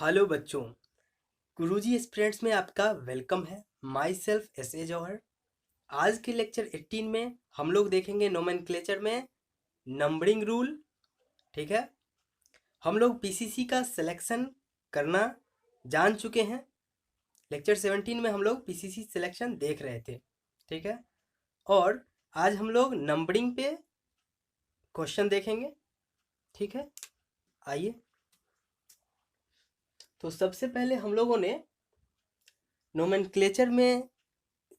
Hello बच्चों, गुरुजी students में आपका वेलकम है। माई सेल्फ एस ए जौहर। आज के लेक्चर 18 में हम लोग देखेंगे नोमेनक्लेचर में नंबरिंग रूल। ठीक है, हम लोग पीसीसी का सिलेक्शन करना जान चुके हैं। लेक्चर 17 में हम लोग पीसीसी सिलेक्शन देख रहे थे। ठीक है, और आज हम लोग नंबरिंग पे क्वेश्चन देखेंगे। ठीक है, आइए। तो सबसे पहले हम लोगों ने नोमेनक्लेचर में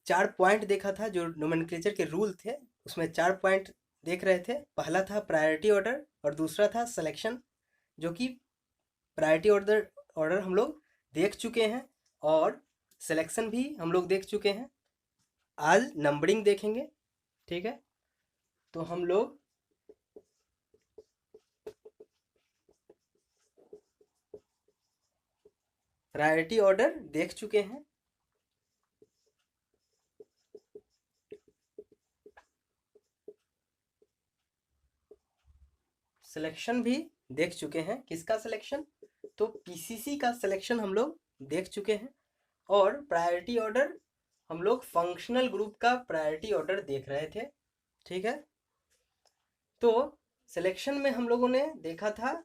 4 पॉइंट देखा था, जो नोमेनक्लेचर के रूल थे उसमें 4 पॉइंट देख रहे थे। पहला था प्रायोरिटी ऑर्डर और दूसरा था सिलेक्शन, जो कि प्रायोरिटी ऑर्डर ऑर्डर हम लोग देख चुके हैं और सिलेक्शन भी हम लोग देख चुके हैं। आज नंबरिंग देखेंगे। ठीक है, तो हम लोग प्रायोरिटी ऑर्डर देख चुके हैं, सिलेक्शन भी देख चुके हैं। किसका सिलेक्शन? तो पीसीसी का सिलेक्शन हम लोग देख चुके हैं। और प्रायोरिटी ऑर्डर हम लोग फंक्शनल ग्रुप का प्रायोरिटी ऑर्डर देख रहे थे। ठीक है, तो सिलेक्शन में हम लोगों ने देखा था,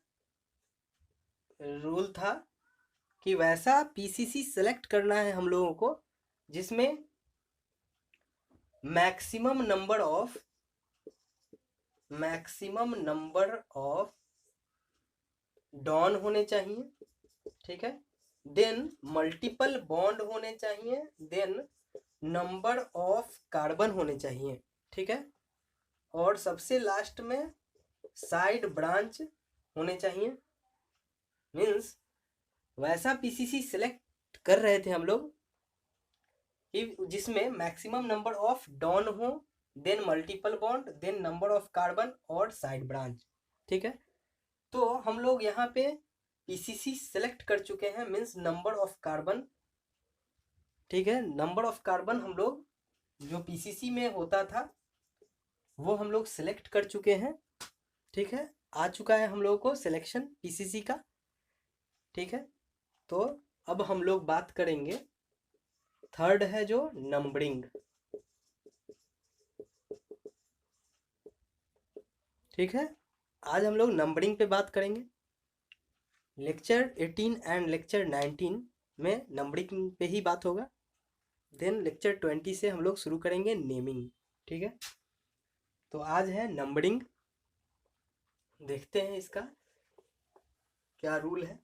रूल था कि वैसा पीसीसी सेलेक्ट करना है हम लोगों को जिसमें मैक्सिमम नंबर ऑफ डॉन होने चाहिए। ठीक है, देन मल्टीपल बॉन्ड होने चाहिए, देन नंबर ऑफ कार्बन होने चाहिए। ठीक है, और सबसे लास्ट में साइड ब्रांच होने चाहिए। मीन्स वैसा पीसीसी सिलेक्ट कर रहे थे हम लोग कि जिसमें मैक्सिमम नंबर ऑफ डॉन हो, then multiple bond, then number of carbon और साइड ब्रांच। ठीक है, तो हम लोग यहाँ पे पीसीसी सेलेक्ट कर चुके हैं, मीन्स नंबर ऑफ कार्बन। ठीक है, नंबर ऑफ कार्बन हम लोग जो पीसीसी में होता था वो हम लोग सिलेक्ट कर चुके हैं। ठीक है, आ चुका है हम लोगों को सिलेक्शन पीसीसी का। ठीक है, तो अब हम लोग बात करेंगे, थर्ड है जो नंबरिंग। ठीक है, आज हम लोग नंबरिंग पे बात करेंगे। लेक्चर 18 एंड लेक्चर 19 में नंबरिंग पे ही बात होगा। देन लेक्चर 20 से हम लोग शुरू करेंगे नेमिंग। ठीक है, तो आज है नंबरिंग। देखते हैं इसका क्या रूल है।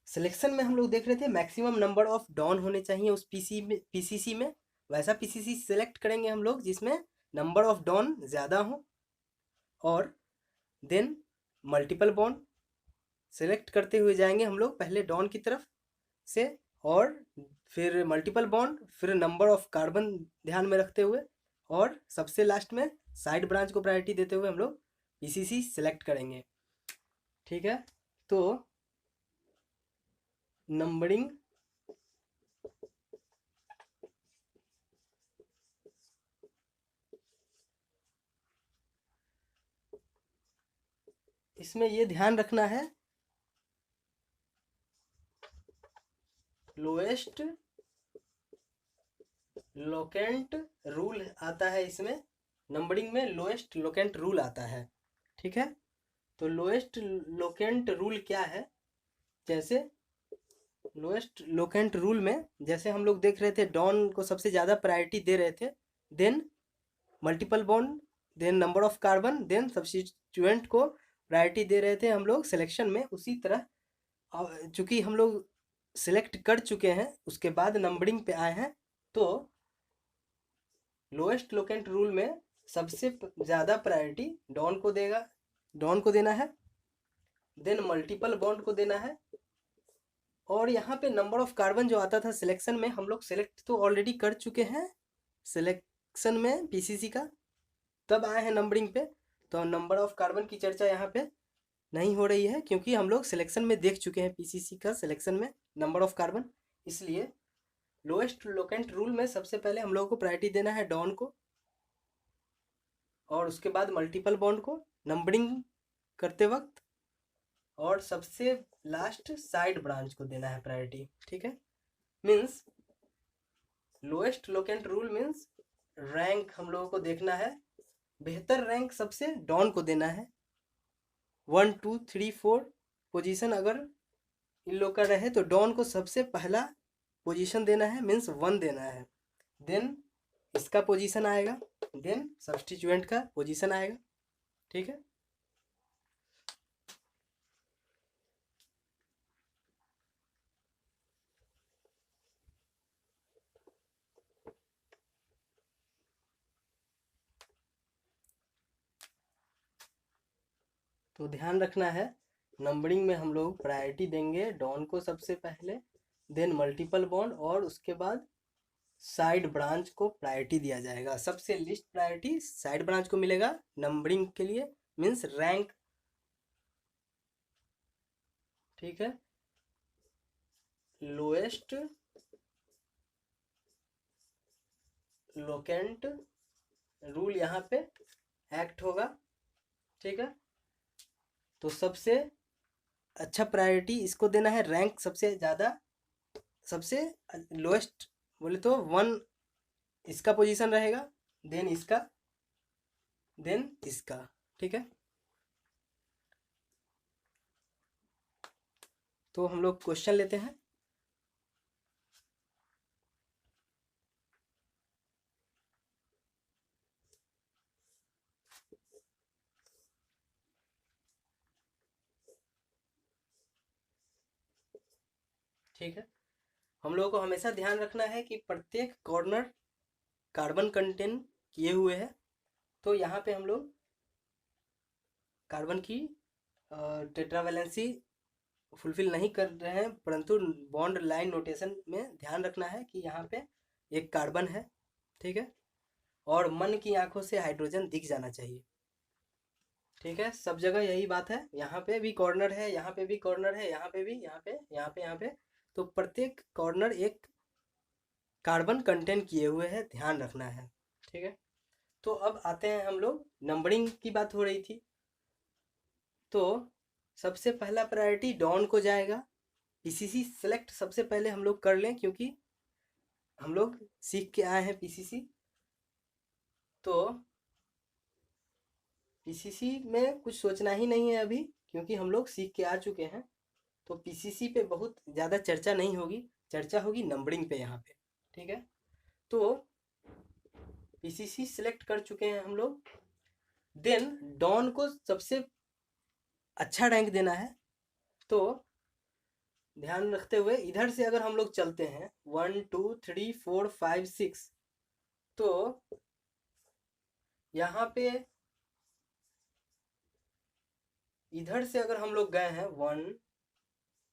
सिलेक्शन में हम लोग देख रहे थे मैक्सिमम नंबर ऑफ डॉन होने चाहिए उस पीसीसी में। वैसा पीसीसी सेलेक्ट करेंगे हम लोग जिसमें नंबर ऑफ डॉन ज़्यादा हो, और देन मल्टीपल बॉन्ड सेलेक्ट करते हुए जाएंगे हम लोग, पहले डॉन की तरफ से और फिर मल्टीपल बॉन्ड, फिर नंबर ऑफ कार्बन ध्यान में रखते हुए, और सबसे लास्ट में साइड ब्रांच को प्रायोरिटी देते हुए हम लोग पीसीसी सेलेक्ट करेंगे। ठीक है, तो नंबरिंग इसमें ये ध्यान रखना है, लोएस्ट लोकेंट रूल आता है इसमें। नंबरिंग में लोएस्ट लोकेंट रूल आता है। ठीक है, तो लोएस्ट लोकेंट रूल क्या है? जैसे लोएस्ट लोकेंट रूल में जैसे हम लोग देख रहे थे, डॉन को सबसे ज़्यादा प्रायोरिटी दे रहे थे, then multiple bond, then number of carbon, then substituent को प्रायोरिटी दे रहे थे हम लोग सिलेक्शन में। उसी तरह चूंकि हम लोग सिलेक्ट कर चुके हैं उसके बाद नंबरिंग पे आए हैं, तो लोएस्ट लोकेंट रूल में सबसे ज़्यादा प्रायोरिटी डॉन को देगा, डॉन को देना है, देन मल्टीपल बॉन्ड को देना है। और यहाँ पे नंबर ऑफ कार्बन जो आता था सिलेक्शन में, हम लोग सेलेक्ट तो ऑलरेडी कर चुके हैं सिलेक्शन में पीसीसी का, तब आए हैं नंबरिंग पे। तो नंबर ऑफ कार्बन की चर्चा यहाँ पे नहीं हो रही है क्योंकि हम लोग सिलेक्शन में देख चुके हैं पीसीसी का सिलेक्शन में नंबर ऑफ कार्बन। इसलिए लोएस्ट लोकेंट रूल में सबसे पहले हम लोगों को प्रायोरिटी देना है डॉन को, और उसके बाद मल्टीपल बॉन्ड को, नंबरिंग करते वक्त, और सबसे लास्ट साइड ब्रांच को देना है प्रायोरिटी, ठीक है। Means lowest locant rule means rank हम लोगों को देखना है, बेहतर रैंक सबसे डॉन को देना है। 1 2 3 4 पोजीशन अगर इन लोग का रहे तो डॉन को सबसे पहला पोजीशन देना है, मीन्स 1 देना है। देन इसका पोजीशन आएगा, देन सब्स्टिट्यूएंट का पोजीशन आएगा, ठीक है। तो ध्यान रखना है, नंबरिंग में हम लोग प्रायोरिटी देंगे डॉन को सबसे पहले, देन मल्टीपल बॉन्ड, और उसके बाद साइड ब्रांच को प्रायोरिटी दिया जाएगा। सबसे लिस्ट प्रायोरिटी साइड ब्रांच को मिलेगा नंबरिंग के लिए, मीन्स रैंक, ठीक है। लोएस्ट लोकेंट रूल यहाँ पे एक्ट होगा, ठीक है। तो सबसे अच्छा प्रायोरिटी इसको देना है, रैंक सबसे ज़्यादा, सबसे लोएस्ट बोले तो 1 इसका पोजीशन रहेगा, देन इसका, देन इसका, ठीक है। तो हम लोग क्वेश्चन लेते हैं। ठीक है, हम लोगों को हमेशा ध्यान रखना है कि प्रत्येक कॉर्नर कार्बन कंटेन किए हुए है। तो यहाँ पे हम लोग कार्बन की टेट्रावैलेंसी फुलफिल नहीं कर रहे हैं, परंतु बॉन्ड लाइन नोटेशन में ध्यान रखना है कि यहाँ पे एक कार्बन है, ठीक है, और मन की आंखों से हाइड्रोजन दिख जाना चाहिए, ठीक है। सब जगह यही बात है, यहाँ पे भी कॉर्नर है, यहाँ पे भी कॉर्नर है, यहाँ पे भी, यहाँ पे, यहाँ पे, यहाँ पे, तो प्रत्येक कॉर्नर एक कार्बन कंटेन किए हुए हैं, ध्यान रखना है, ठीक है। तो अब आते हैं हम लोग, नंबरिंग की बात हो रही थी, तो सबसे पहला प्रायोरिटी डॉन को जाएगा। पीसीसी सेलेक्ट सबसे पहले हम लोग कर लें, क्योंकि हम लोग सीख के आए हैं पीसीसी, तो पीसीसी में कुछ सोचना ही नहीं है अभी, क्योंकि हम लोग सीख के आ चुके हैं। तो पीसीसी पे बहुत ज़्यादा चर्चा नहीं होगी, चर्चा होगी नंबरिंग पे यहाँ पे, ठीक है। तो पीसीसी सिलेक्ट कर चुके हैं हम लोग, देन डॉन को सबसे अच्छा रैंक देना है। तो ध्यान रखते हुए इधर से अगर हम लोग चलते हैं 1 2 3 4 5 6, तो यहाँ पे इधर से अगर हम लोग गए हैं 1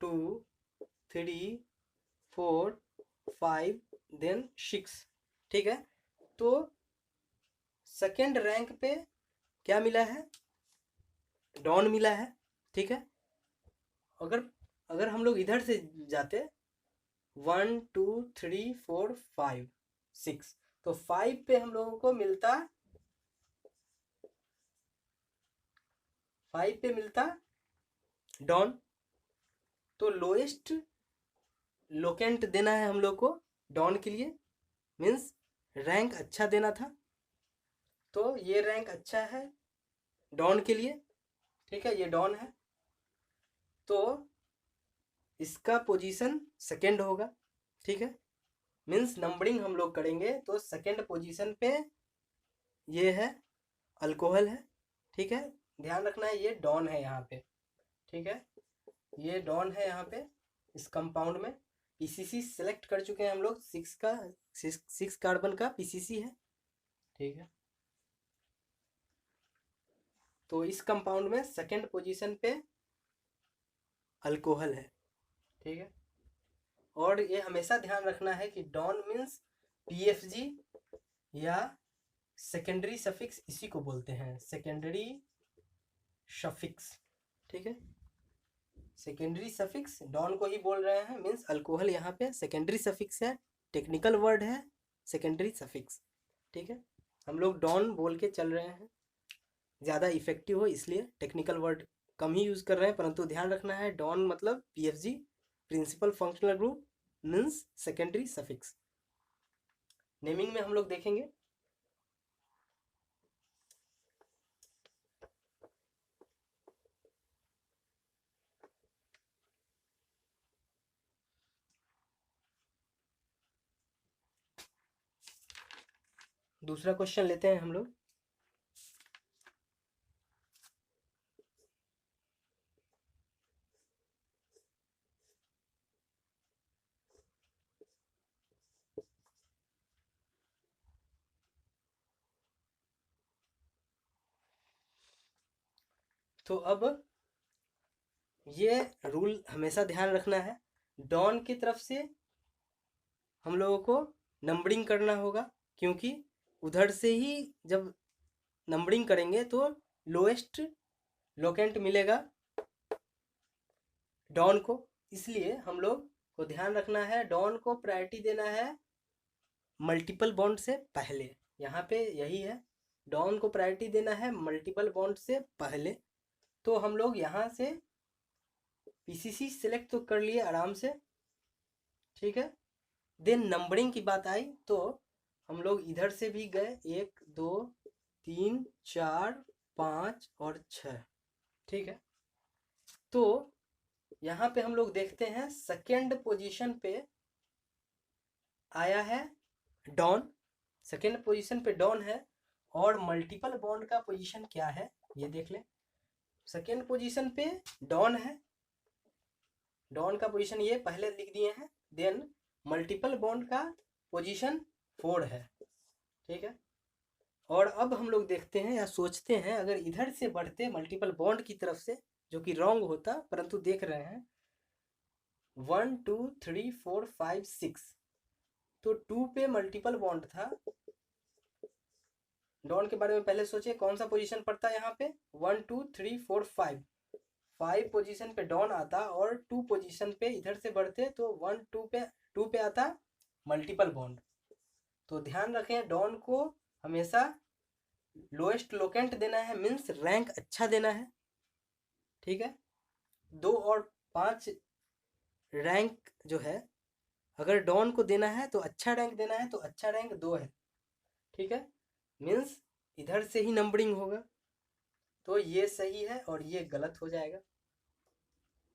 2 3 4 5 देन 6, ठीक है। तो सेकेंड रैंक पे क्या मिला है, डॉन मिला है, ठीक है। अगर अगर हम लोग इधर से जाते 1 2 3 4 5 6, तो 5 पे हम लोगों को मिलता, 5 पे मिलता डॉन। तो लोएस्ट लोकेंट देना है हम लोग को डॉन के लिए, मीन्स रैंक अच्छा देना था। तो ये रैंक अच्छा है डॉन के लिए, ठीक है, ये डॉन है, तो इसका पोजीशन सेकंड होगा, ठीक है। मीन्स नंबरिंग हम लोग करेंगे तो सेकंड पोजीशन पे ये है, अल्कोहल है, ठीक है। ध्यान रखना है ये डॉन है यहाँ पे, ठीक है, ये डॉन है यहाँ पे इस कंपाउंड में। पीसीसी सेलेक्ट कर चुके हैं हम लोग, 6 कार्बन का पीसीसी है, ठीक है। तो इस कंपाउंड में सेकंड पोजीशन पे अल्कोहल है, ठीक है। और ये हमेशा ध्यान रखना है कि डॉन मीन्स पीएफजी या सेकेंडरी सफिक्स, इसी को बोलते हैं सेकेंडरी सफिक्स, ठीक है। सेकेंडरी सफिक्स डॉन को ही बोल रहे हैं, मीन्स अल्कोहल यहाँ पे सेकेंडरी सफिक्स है, टेक्निकल वर्ड है सेकेंडरी सफिक्स, ठीक है। हम लोग डॉन बोल के चल रहे हैं, ज़्यादा इफेक्टिव हो, इसलिए टेक्निकल वर्ड कम ही यूज़ कर रहे हैं, परंतु ध्यान रखना है डॉन मतलब PFG principal functional group means secondary suffix. Naming में हम लोग देखेंगे दूसरा क्वेश्चन लेते हैं हम लोग। तो अब ये रूल हमेशा ध्यान रखना है, डॉन की तरफ से हम लोगों को नंबरिंग करना होगा, क्योंकि उधर से ही जब नंबरिंग करेंगे तो लोएस्ट लोकेंट मिलेगा डॉन को। इसलिए हम लोग को ध्यान रखना है डॉन को प्रायोरिटी देना है मल्टीपल बॉन्ड से पहले। यहाँ पे यही है, डॉन को प्रायोरिटी देना है मल्टीपल बॉन्ड से पहले। तो हम लोग यहाँ से पीसीसी सिलेक्ट तो कर लिए आराम से, ठीक है। देन नंबरिंग की बात आई तो हम लोग इधर से भी गए 1 2 3 4 5 और 6, ठीक है। तो यहाँ पे हम लोग देखते हैं सेकेंड पोजीशन पे आया है डॉन, सेकेंड पोजीशन पे डॉन है, और मल्टीपल बॉन्ड का पोजीशन क्या है ये देख लें। सेकेंड पोजीशन पे डॉन है, डॉन का पोजीशन ये पहले लिख दिए हैं। देन मल्टीपल बॉन्ड का पोजीशन 4 है, ठीक है। और अब हम लोग देखते हैं या सोचते हैं अगर इधर से बढ़ते मल्टीपल बॉन्ड की तरफ से, जो कि रॉन्ग होता, परंतु देख रहे हैं 1 2 3 4 5 6, तो 2 पे मल्टीपल बॉन्ड था। डॉन के बारे में पहले सोचिए कौन सा पोजीशन पड़ता है यहाँ पे, 1 2 3 4 5, 5 पोजीशन पे डॉन आता और 2 पोजीशन पे इधर से बढ़ते तो 1 2 पे आता मल्टीपल बॉन्ड। तो ध्यान रखें डॉन को हमेशा लोएस्ट लोकेंट देना है, मीन्स रैंक अच्छा देना है, ठीक है। 2 और 5 रैंक जो है अगर डॉन को देना है तो अच्छा रैंक देना है, तो अच्छा रैंक 2 है, ठीक है। मीन्स इधर से ही नंबरिंग होगा, तो ये सही है और ये गलत हो जाएगा।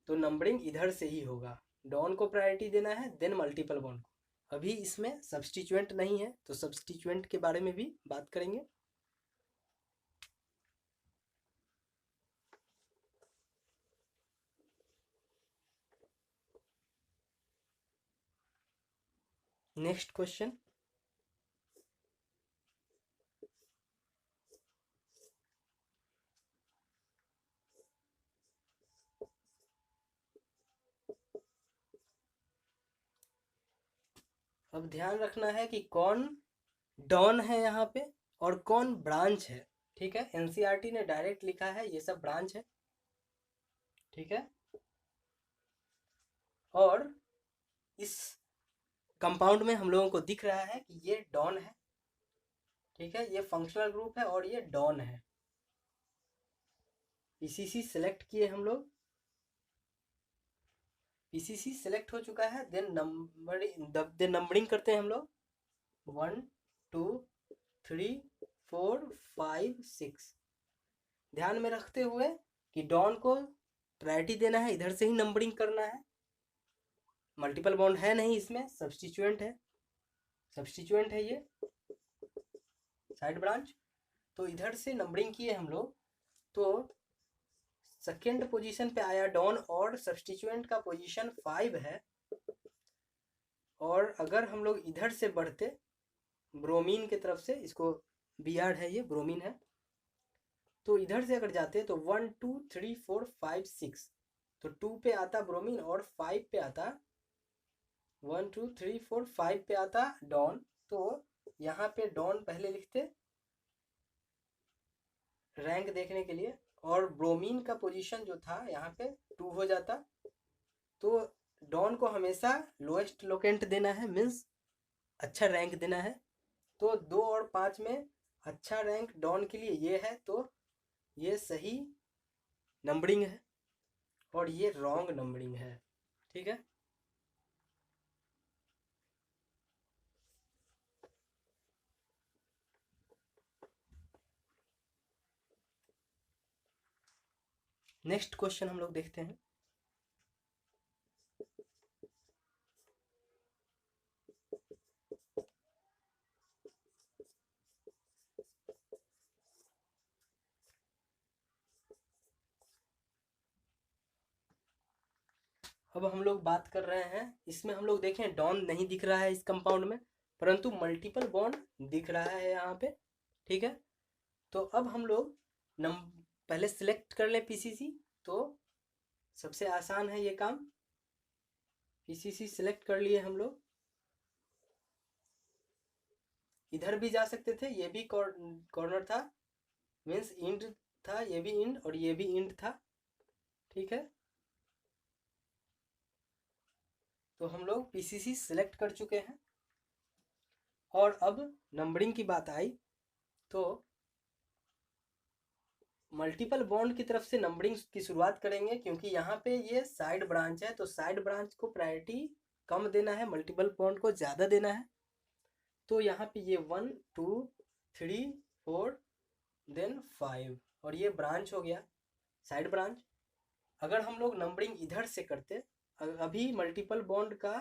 तो नंबरिंग इधर से ही होगा, डॉन को प्रायोरिटी देना है देन मल्टीपल बॉन्ड को। अभी इसमें सब्स्टिट्यूएंट नहीं है तो सब्स्टिट्यूएंट के बारे में भी बात करेंगे। नेक्स्ट क्वेश्चन, अब ध्यान रखना है कि कौन डॉन है यहाँ पे और कौन ब्रांच है, ठीक है। एनसीईआरटी ने डायरेक्ट लिखा है ये सब ब्रांच है, ठीक है। और इस कंपाउंड में हम लोगों को दिख रहा है कि ये डॉन है, ठीक है, ये फंक्शनल ग्रुप है और ये डॉन है। पीसीसी सेलेक्ट किए हम लोग, पीसीसी सेलेक्ट हो चुका है। देन नंबरिंग करते हैं हम लोग 1 2 3 4 5 6, ध्यान में रखते हुए कि डॉन को प्रायोरिटी देना है, इधर से ही नंबरिंग करना है। मल्टीपल बॉन्ड है नहीं इसमें, सब्स्टिट्यूएंट है, सब्स्टिट्यूएंट है ये साइड ब्रांच। तो इधर से नंबरिंग किए हम लोग, तो सेकेंड पोजीशन पे आया डॉन और सब्स्टिट्यूएंट का पोजीशन 5 है। और अगर हम लोग इधर से बढ़ते ब्रोमीन की तरफ से, इसको बीआर है ये ब्रोमीन है, तो इधर से अगर जाते तो 1 2 3 4 5 6, तो 2 पे आता ब्रोमीन और 5 पे आता 1 2 3 4 5 पे आता डॉन। तो यहाँ पे डॉन पहले लिखते रैंक देखने के लिए, और ब्रोमीन का पोजीशन जो था यहाँ पे 2 हो जाता। तो डॉन को हमेशा लोएस्ट लोकेंट देना है, मीन्स अच्छा रैंक देना है। तो 2 और 5 में अच्छा रैंक डॉन के लिए ये है, तो ये सही नंबरिंग है और ये रॉन्ग नंबरिंग है। ठीक है, नेक्स्ट क्वेश्चन हम लोग देखते हैं। अब हम लोग बात कर रहे हैं, इसमें हम लोग देखें डॉन नहीं दिख रहा है इस कंपाउंड में, परंतु मल्टीपल बॉन्ड दिख रहा है यहाँ पे। ठीक है, तो अब हम लोग नम पहले सिलेक्ट कर लें पीसीसी, तो सबसे आसान है ये काम। पीसीसी सिलेक्ट कर लिए हम लोग, इधर भी जा सकते थे, ये भी कॉर्नर था, मीन्स इंड था, ये भी इंड और ये भी इंड था। ठीक है, तो हम लोग पीसीसी सिलेक्ट कर चुके हैं। और अब नंबरिंग की बात आई तो मल्टीपल बॉन्ड की तरफ से नंबरिंग की शुरुआत करेंगे, क्योंकि यहाँ पे ये साइड ब्रांच है, तो साइड ब्रांच को प्रायोरिटी कम देना है, मल्टीपल बॉन्ड को ज़्यादा देना है। तो यहाँ पे ये 1 2 3 4 देन 5 और ये ब्रांच हो गया साइड ब्रांच। अगर हम लोग नंबरिंग इधर से करते, अभी मल्टीपल बॉन्ड का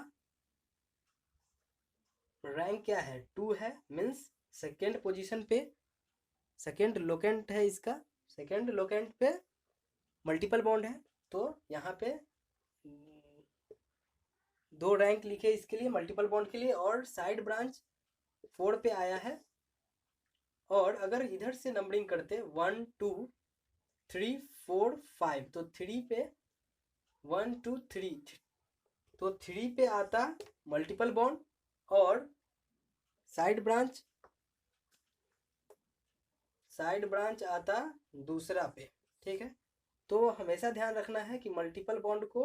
रैंक क्या है, 2 है, मीन्स सेकेंड पोजीशन पे, सेकेंड लोकेंट है इसका, सेकेंड लोकेंट पे मल्टीपल बॉन्ड है। तो यहाँ पे 2 रैंक लिखे इसके लिए, मल्टीपल बॉन्ड के लिए, और साइड ब्रांच 4 पे आया है। और अगर इधर से नंबरिंग करते 1 2 3 4 5, तो 3 पे 1 2 3, तो 3 पे आता मल्टीपल बॉन्ड और साइड ब्रांच आता दूसरा पे। ठीक है, तो हमेशा ध्यान रखना है कि मल्टीपल बॉन्ड को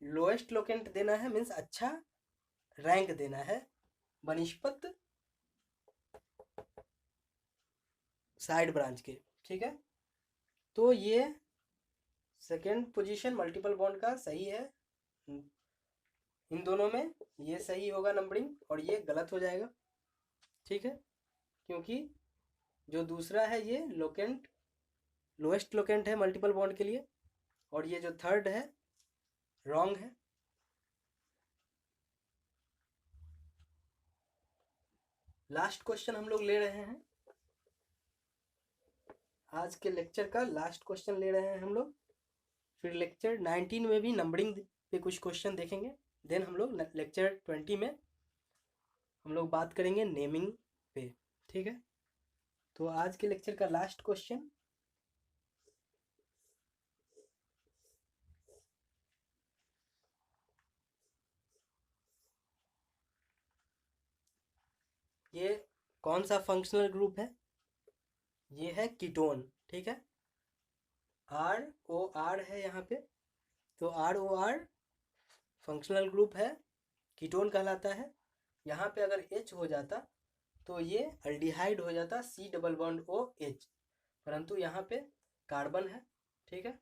लोएस्ट लोकेंट देना है, मीन्स अच्छा रैंक देना है बनिस्पत साइड ब्रांच के। ठीक है, तो ये सेकेंड पोजीशन मल्टीपल बॉन्ड का सही है, इन दोनों में ये सही होगा नंबरिंग और ये गलत हो जाएगा। ठीक है, क्योंकि जो दूसरा है ये लोकेंट, लोएस्ट लोकेंट है मल्टीपल बॉन्ड के लिए, और ये जो थर्ड है रॉन्ग है। लास्ट क्वेश्चन हम लोग ले रहे हैं, आज के लेक्चर का लास्ट क्वेश्चन ले रहे हैं हम लोग। फिर लेक्चर 19 में भी नंबरिंग पे कुछ क्वेश्चन देखेंगे, देन हम लोग लेक्चर 20 में हम लोग बात करेंगे नेमिंग पे। ठीक है, तो आज के लेक्चर का लास्ट क्वेश्चन, ये कौन सा फंक्शनल ग्रुप है, ये है कीटोन। ठीक है, ROR है यहाँ पे, तो ROR फंक्शनल ग्रुप है, कीटोन कहलाता है। यहाँ पे अगर H हो जाता तो ये अल्डिहाइड हो जाता, C डबल बॉन्ड OH, परंतु यहाँ पे कार्बन है। ठीक है,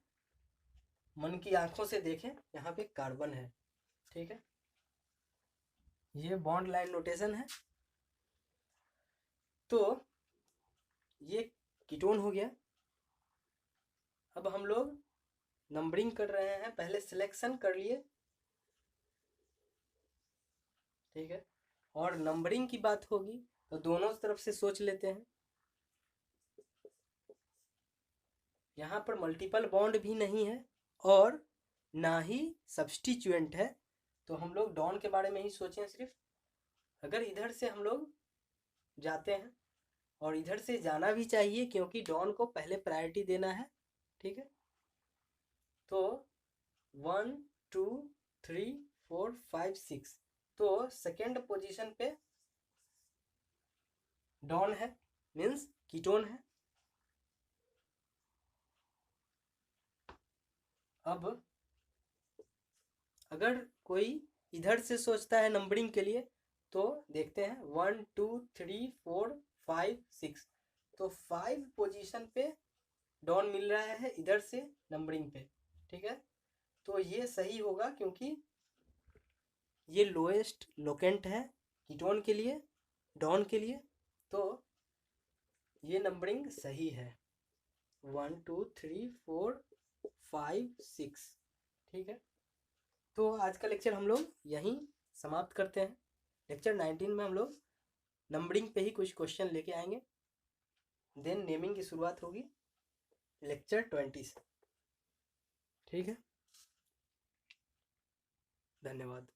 मन की आंखों से देखें, यहाँ पे कार्बन है। ठीक है, ये बॉन्ड लाइन नोटेशन है। तो ये कीटोन हो गया। अब हम लोग नंबरिंग कर रहे हैं, पहले सिलेक्शन कर लिए। ठीक है, और नंबरिंग की बात होगी तो दोनों तरफ से सोच लेते हैं। यहाँ पर मल्टीपल बॉन्ड भी नहीं है और ना ही सब्स्टिट्यूएंट है, तो हम लोग डॉन के बारे में ही सोचें सिर्फ। अगर इधर से हम लोग जाते हैं, और इधर से जाना भी चाहिए क्योंकि डॉन को पहले प्रायोरिटी देना है। ठीक है, तो 1 2 3 4 5 6, तो सेकेंड पोजीशन पे डॉन है, मीन्स कीटोन है। अब अगर कोई इधर से सोचता है नंबरिंग के लिए, तो देखते हैं 1 2 3 4 5 6, तो 5 पोजीशन पे डॉन मिल रहा है इधर से नंबरिंग पे, ठीक है। तो ये सही होगा क्योंकि ये लोएस्ट लोकेंट है कीटोन के लिए, डॉन के लिए, तो ये नंबरिंग सही है 1 2 3 4 5 6, ठीक है। तो आज का लेक्चर हम लोग यहीं समाप्त करते हैं। लेक्चर 19 में हम लोग नंबरिंग पे ही कुछ क्वेश्चन लेके आएंगे, देन नेमिंग की शुरुआत होगी लेक्चर 20 से, ठीक है। धन्यवाद।